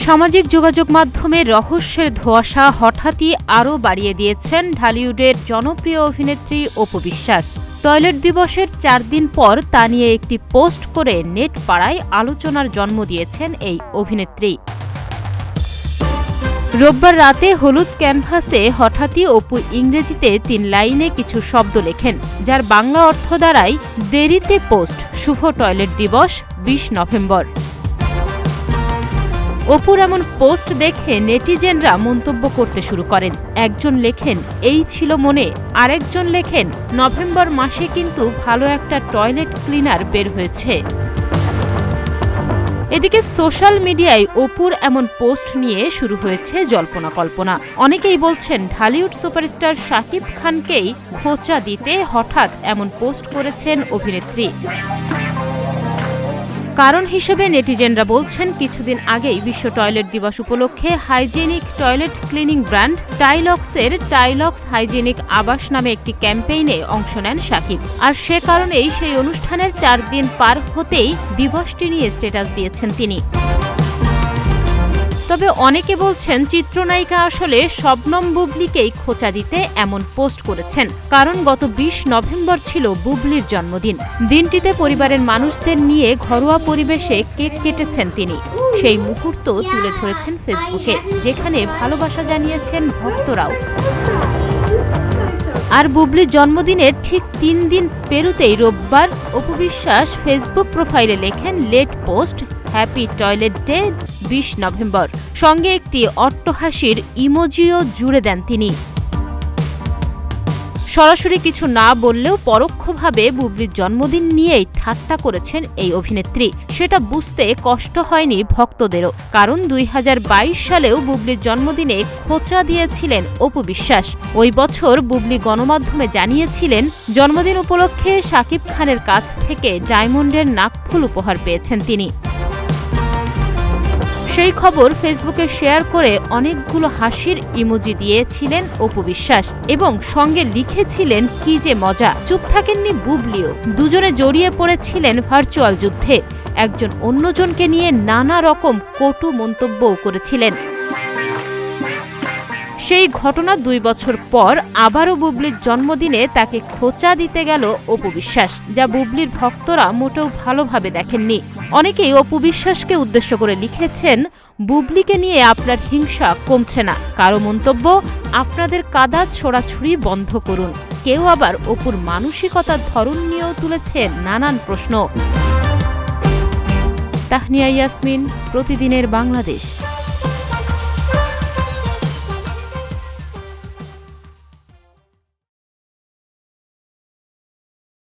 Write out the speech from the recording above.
সামাজিক যোগাযোগ মাধ্যমে রহস্যের ধোঁয়াশা হঠাৎই আরও বাড়িয়ে দিয়েছেন ঢালিউডের জনপ্রিয় অভিনেত্রী অপু বিশ্বাস। টয়লেট দিবসের 4 দিন পর তা নিয়ে একটি পোস্ট করে নেট পাড়ায় আলোচনার জন্ম দিয়েছেন এই অভিনেত্রী। রোববার রাতে হলুদ ক্যানভাসে হঠাৎই অপু ইংরেজিতে 3 লাইনে কিছু শব্দ লেখেন, যার বাংলা অর্থ দাঁড়ায় দেরিতে পোস্ট, শুভ টয়লেট দিবস 20 নভেম্বর। অপুর এমন পোস্ট দেখে নেটিজেনরা মন্তব্য করতে শুরু করেন। একজন লেখেন, এই ছিল মনে, আরেকজন লেখেন, নভেম্বর মাসে কিন্তু ভালো একটা টয়লেট ক্লিনার বের হয়েছে। এদিকে সোশ্যাল মিডিয়ায় অপুর এমন পোস্ট নিয়ে শুরু হয়েছে জল্পনা কল্পনা। অনেকেই বলছেন ঢালিউড সুপারস্টার শাকিব খানকেই খোঁচা দিতে হঠাৎ এমন পোস্ট করেছেন অভিনেত্রী। কারণ হিসেবে নেটিজেনরা বলছেন, কিছুদিন আগেই বিশ্ব টয়লেট দিবস উপলক্ষে হাইজেনিক টয়লেট ক্লিনিং ব্র্যান্ড টাইলক্সের টাইলক্স হাইজেনিক আবাস নামে একটি ক্যাম্পেইনে অংশ নেন শাকিব। আর সে কারণেই সেই অনুষ্ঠানের 4 দিন পার হতেই দিবসটি নিয়ে স্ট্যাটাস দিয়েছেন তিনি। তবে অনেকে বলছেন চিত্রনায়িকা আসলে শবনম বুবলিকেই খোঁচা দিতে এমন পোস্ট করেছেন, কারণ গত 20 নভেম্বর ছিল বুবলির জন্মদিন। দিনটিতে পরিবারের মানুষদের নিয়ে ঘরোয়া পরিবেশে কেক কেটেছেন তিনি। সেই মুহূর্ত তুলে ধরেছেন ফেসবুকে, যেখানে ভালোবাসা জানিয়েছেন ভক্তরাও। আর বুবলির জন্মদিনের ঠিক 3 দিন পেরোতেই রোববার অপু বিশ্বাস ফেসবুক প্রোফাইলে লেখেন, late post, happy toilet day 20 November. সঙ্গে একটি অট্টহাসির ইমোজিও জুড়ে দেন তিনি। সরাসরি কিছু না বললেও পরোক্ষভাবে বুবলির জন্মদিন নিয়েই ঠাট্টা করেছেন এই অভিনেত্রী। সেটা বুঝতে কষ্ট হয়নি ভক্তদেরও, কারণ 2022 সালেও বুবলির জন্মদিনে খোঁচা দিয়েছিলেন অপু বিশ্বাস। ওই বছর বুবলি গণমাধ্যমে জানিয়েছিলেন, জন্মদিন উপলক্ষে শাকিব খানের কাছ থেকে ডায়মন্ডের নাকফুল উপহার পেয়েছেন তিনি। সেই খবর ফেসবুকে শেয়ার করে অনেকগুলো হাসির ইমোজি দিয়েছিলেন অপু বিশ্বাস এবং সঙ্গে লিখেছিলেন, কি যে মজা। চুপ থাকেননি বুবলিও, দুজনে জড়িয়ে পড়েছিলেন ভার্চুয়াল যুদ্ধে। একজন অন্যজনকে নিয়ে নানা রকম কটু মন্তব্যও করেছিলেন। সেই ঘটনা 2 বছর পর আবারও বুবলির জন্মদিনে তাকে খোঁচা দিতে গেল অপু বিশ্বাস, যা বুবলির ভক্তরা মোটেও ভালোভাবে দেখেননি। অনেকেই অপু বিশ্বাসকে উদ্দেশ্য করে লিখেছেন, বুবলিকে নিয়ে আপনার হিংসা কমছে না। কারো মন্তব্য, আপনাদের কাদা ছোড়াছুড়ি বন্ধ করুন। কেউ আবার অপুর মানসিকতার ধরন নিয়েও তুলেছেন নানান প্রশ্ন। তাহনিয়া ইয়াসমিন, প্রতিদিনের বাংলাদেশ।